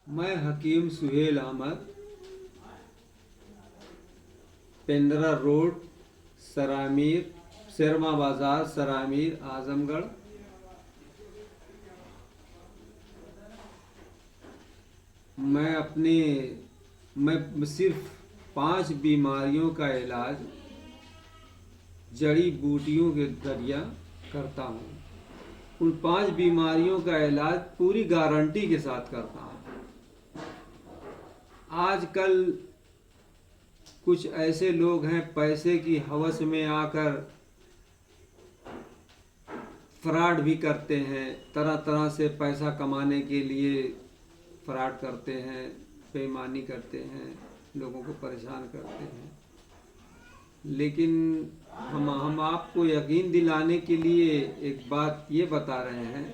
मैं हकीम सुहेल अहमद, पेंड्रा रोड, सरामीर, शर्मा बाज़ार, सरामीर, आज़मगढ़। मैं अपने मैं सिर्फ 5 बीमारियों का इलाज जड़ी बूटियों के जरिया करता हूँ। उन 5 बीमारियों का इलाज पूरी गारंटी के साथ करता हूँ। आजकल कुछ ऐसे लोग हैं, पैसे की हवस में आकर फ्रॉड भी करते हैं। तरह तरह से पैसा कमाने के लिए फ्रॉड करते हैं, बेईमानी करते हैं, लोगों को परेशान करते हैं। लेकिन हम आपको यकीन दिलाने के लिए एक बात ये बता रहे हैं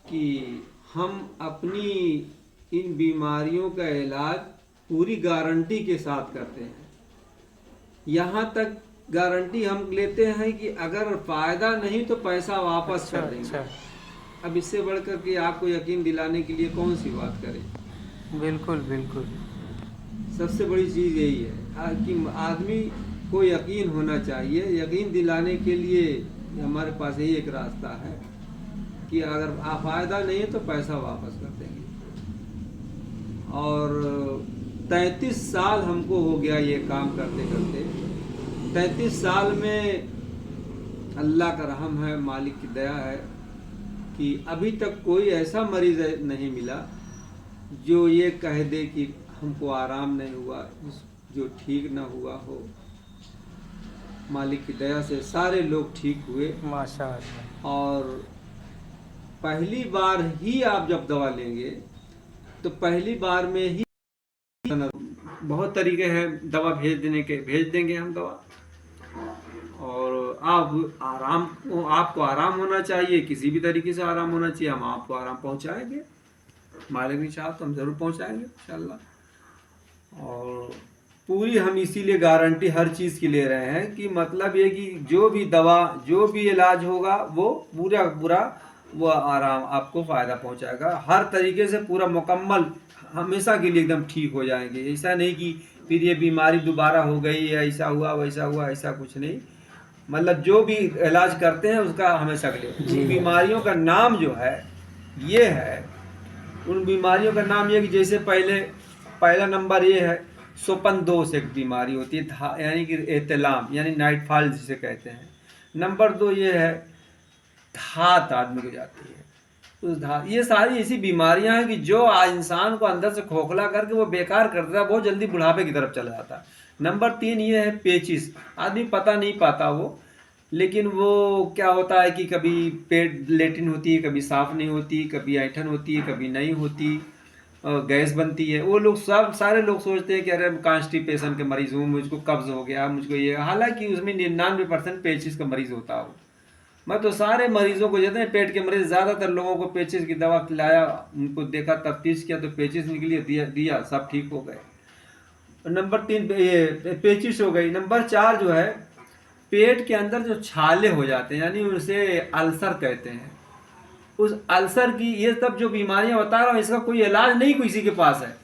कि हम अपनी इन बीमारियों का इलाज पूरी गारंटी के साथ करते हैं। यहाँ तक गारंटी हम लेते हैं कि अगर फ़ायदा नहीं तो पैसा वापस अच्छा कर देंगे। अच्छा। अब इससे बढ़कर के आपको यकीन दिलाने के लिए कौन सी बात करें। बिल्कुल बिल्कुल। सबसे बड़ी चीज़ यही है कि आदमी को यकीन होना चाहिए। यकीन दिलाने के लिए हमारे पास यही एक रास्ता है कि अगर फ़ायदा नहीं है तो पैसा वापस कर देंगे। और 33 साल हमको हो गया ये काम करते करते। 33 साल में अल्लाह का रहम है, मालिक की दया है कि अभी तक कोई ऐसा मरीज नहीं मिला जो ये कह दे कि हमको आराम नहीं हुआ, जो ठीक ना हुआ हो। मालिक की दया से सारे लोग ठीक हुए। माशाअल्लाह। और पहली बार ही आप जब दवा लेंगे तो पहली बार में ही बहुत तरीके हैं दवा भेज देंगे हम दवा। और आपको आराम होना चाहिए, किसी भी तरीके से आराम होना चाहिए, हम आपको आराम पहुंचाएंगे। मालिक ने चाहा तो हम ज़रूर पहुंचाएंगे इंशाल्लाह। और पूरी हम इसीलिए गारंटी हर चीज़ की ले रहे हैं कि मतलब ये कि जो भी दवा, जो भी इलाज होगा वो पूरा पूरा वो आराम आपको फ़ायदा पहुंचाएगा। हर तरीके से पूरा मुकम्मल हमेशा के लिए एकदम ठीक हो जाएंगे। ऐसा नहीं कि फिर ये बीमारी दोबारा हो गई, ऐसा हुआ वैसा हुआ, ऐसा कुछ नहीं। मतलब जो भी इलाज करते हैं उसका हमेशा के लिए। जी। उन बीमारियों का नाम जो है ये है, उन बीमारियों का नाम ये कि जैसे पहला नंबर ये है, सोपन दोष एक बीमारी होती है, यानी कि एहतलाम यानी नाइटफॉल जिसे कहते हैं। नंबर 2 ये है, धात आदमी को जाती है। उस धात, ये सारी ऐसी बीमारियां हैं कि जो इंसान को अंदर से खोखला करके वो बेकार कर देता है, बहुत जल्दी बुढ़ापे की तरफ चला जाता है। नंबर 3 ये है पेचिस। आदमी पता नहीं पाता वो, लेकिन वो क्या होता है कि कभी पेट लेटिन होती है, कभी साफ नहीं होती, कभी ऐंठन होती है, कभी नहीं होती, गैस बनती है। वो लोग सब सारे लोग सोचते हैं कि अरे कॉन्स्टिपेशन के मरीज हूँ, मुझको कब्ज हो गया, मुझको ये। हालांकि उसमें 99% पेचिस का मरीज होता हो। मैं तो सारे मरीजों को, जितने पेट के मरीज, ज़्यादातर लोगों को पेचिस की दवा खिलाया, उनको देखा, तफ्तीश किया तो पेचिस निकली, दिया सब ठीक हो गए। नंबर 3 ये पेचिस हो गई। नंबर 4 जो है, पेट के अंदर जो छाले हो जाते हैं, यानी उसे अल्सर कहते हैं। उस अल्सर की, ये सब जो बीमारियां बता रहा हूँ इसका कोई इलाज नहीं किसी के पास है।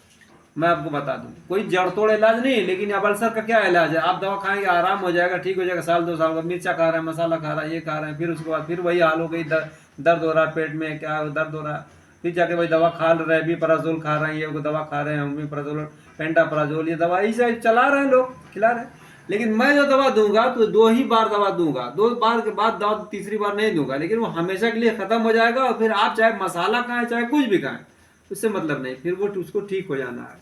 मैं आपको बता दूं, कोई जड़ तोड़ इलाज नहीं है। लेकिन अब अल्सर का क्या इलाज है, आप दवा खाएंगे आराम हो जाएगा, ठीक हो जाएगा। साल 2 साल का मिर्चा खा रहे हैं, मसाला खा रहा है, ये खा रहे हैं, फिर उसके बाद फिर वही हाल हो गई, दर्द हो रहा है पेट में, क्या दर्द हो रहा है, फिर जाके वही दवा खा रहे हैं, बीपराजोल खा रहे हैं, ये दवा खा रहे हैं, होम्योपराजोल, पेंटापराजोल, ये दवा ऐसे चला रहे हैं लोग, खिला रहे हैं। लेकिन मैं जो दवा दूंगा तो 2 ही बार दवा दूंगा, 2 बार के बाद दवा तीसरी बार नहीं दूंगा। लेकिन वो हमेशा के लिए खत्म हो जाएगा और फिर आप चाहे मसाला खाएं चाहे कुछ भी खाएं, उससे मतलब नहीं, फिर वो उसको ठीक हो जाना है।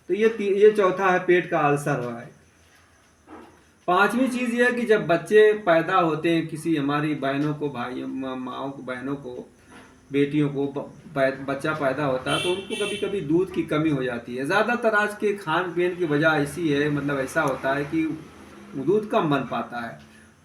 तो ये चौथा है, पेट का अल्सर हुआ है। पांचवी चीज ये है कि जब बच्चे पैदा होते हैं, किसी हमारी बहनों को, भाइयों, माओ को, बहनों को, बेटियों को बच्चा पैदा होता है तो उनको कभी कभी दूध की कमी हो जाती है। ज़्यादातर आज के खान पीन की वजह ऐसी है, मतलब ऐसा होता है कि दूध कम बन पाता है।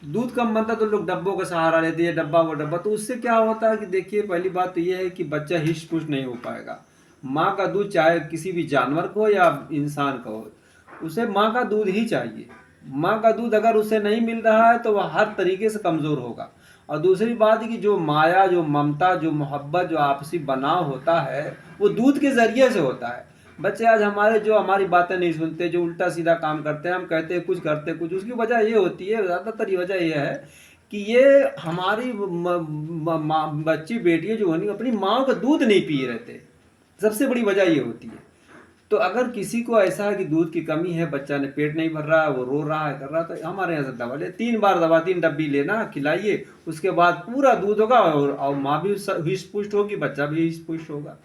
दूध कम बनता तो लोग डब्बों का सहारा लेते हैं, डब्बा वो डब्बा। तो उससे क्या होता है कि देखिए, पहली बात तो ये है कि बच्चा हिष्ट पुष्ट नहीं हो पाएगा। माँ का दूध चाहे किसी भी जानवर को या इंसान का हो, उसे माँ का दूध ही चाहिए। माँ का दूध अगर उसे नहीं मिल रहा है तो वह हर तरीके से कमज़ोर होगा। और दूसरी बात है कि जो माया, जो ममता, जो मोहब्बत, जो आपसी बनाव होता है वो दूध के ज़रिए से होता है। बच्चे आज हमारे जो हमारी बातें नहीं सुनते, जो उल्टा सीधा काम करते हैं, हम कहते हैं कुछ करते कुछ, उसकी वजह ये होती है, ज़्यादातर ये वजह ये है कि ये हमारी बच्ची बेटियाँ जो होनी अपनी माँ का दूध नहीं पी रहे थे। सबसे बड़ी वजह ये होती है। तो अगर किसी को ऐसा है कि दूध की कमी है, बच्चा ने पेट नहीं भर रहा है, वो रो रहा है, कर रहा है, तो हमारे यहाँ से दवा ले, 3 बार दवा, 3 डब्बी लेना, खिलाइए, उसके बाद पूरा दूध होगा और माँ भी हिष्ट पुष्ट होगी, बच्चा भी हिष्ट पुष्ट होगा।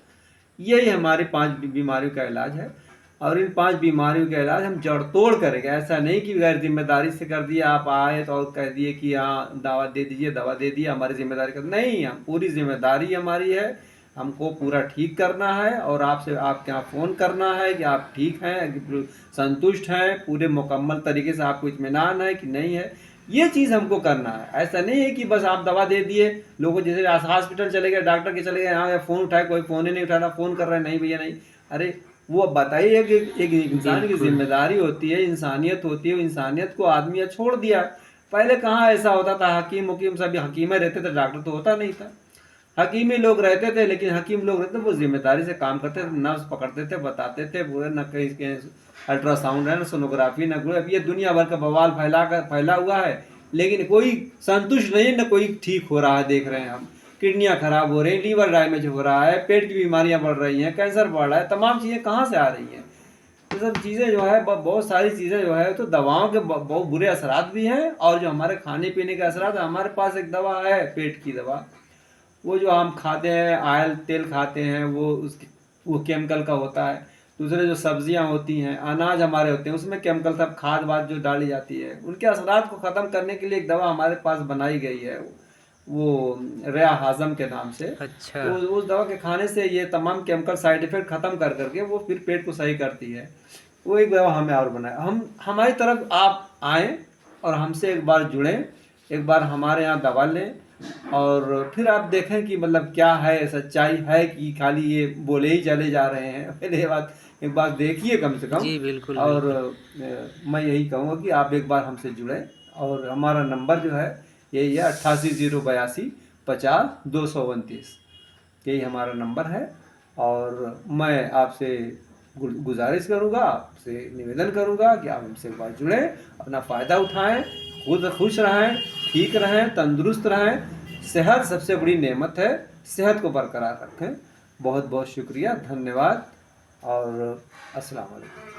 यही हमारे 5 बीमारियों का इलाज है। और इन 5 बीमारियों का इलाज हम जड़ तोड़ करेंगे। ऐसा नहीं कि गैर जिम्मेदारी से कर दिया, आप आए तो और कह दिए कि हाँ दवा दे दीजिए, दवा दे दिया, हमारी जिम्मेदारी कर, नहीं, हम पूरी जिम्मेदारी हमारी है, हमको पूरा ठीक करना है और आपसे आपके यहाँ फ़ोन करना है कि आप ठीक हैं, कि संतुष्ट हैं, पूरे मुकम्मल तरीके से आपको इत्मीनान है कि नहीं है, ये चीज़ हमको करना है। ऐसा नहीं है कि बस आप दवा दे दिए, लोगों जैसे हॉस्पिटल चले गए, डॉक्टर के चले गए, यहाँ फ़ोन उठाए, कोई फ़ोन ही नहीं उठा रहा, फ़ोन कर रहे हैं, नहीं भैया नहीं। अरे वो बताइए कि एक इंसान की बिल्कुल। जिम्मेदारी होती है, इंसानियत होती है, इंसानियत को आदमी छोड़ दिया। पहले कहाँ ऐसा होता था, हकीम वकीम सभी हकीमें रहते थे, डॉक्टर तो होता नहीं था। हकीमी लोग रहते थे, लेकिन हकीम लोग रहते थे वो जिम्मेदारी से काम करते थे, नर्स पकड़ते थे, बताते थे पूरे, न कहीं के अल्ट्रासाउंड है, न सोनोग्राफी, न कोई, अब ये दुनिया भर का बवाल फैला हुआ है, लेकिन कोई संतुष्ट नहीं, न कोई ठीक हो रहा है। देख रहे हैं हम, किडनियाँ खराब हो रही हैं, लीवर डैमेज हो रहा है, पेट की बीमारियाँ बढ़ रही हैं, कैंसर बढ़ रहा है, तमाम चीज़ें कहाँ से आ रही हैं? तो सब चीज़ें जो है बहुत सारी चीज़ें जो है तो दवाओं के बहुत बुरे असरात भी हैं, और जो हमारे खाने पीने के असरात हैं। हमारे पास एक दवा है, पेट की दवा, वो जो हम खाते हैं, ऑयल तेल खाते हैं, वो केमिकल का होता है। दूसरे जो सब्जियां होती हैं, अनाज हमारे होते हैं, उसमें केमिकल सब खाद वाद जो डाली जाती है, उनके असरात को ख़त्म करने के लिए एक दवा हमारे पास बनाई गई है, वो रेया हाजम के नाम से। अच्छा। तो उस दवा के खाने से ये तमाम केमिकल साइड इफेक्ट ख़त्म कर करके वो फिर पेट को सही करती है। वो एक दवा हमें और बनाए, हम हमारी तरफ आप आएँ और हमसे एक बार जुड़ें, एक बार हमारे यहाँ दवा लें, और फिर आप देखें कि मतलब क्या है, सच्चाई है कि खाली ये बोले ही चले जा रहे हैं। पहले एक बात देखिए कम से कम। जी, बिल्कुल, और बिल्कुल। मैं यही कहूँगा कि आप एक बार हमसे जुड़ें, और हमारा नंबर जो है यही है, 88 082 50 229, यही हमारा नंबर है। और मैं आपसे गुजारिश करूँगा, आपसे निवेदन करूँगा कि आप हमसे एक बार जुड़ें, अपना फ़ायदा उठाएं, खुद खुश रहें, ठीक रहें, तंदुरुस्त रहें। सेहत सबसे बड़ी नेमत है, सेहत को बरकरार रखें। बहुत बहुत शुक्रिया, धन्यवाद और अस्सलाम वालेकुम।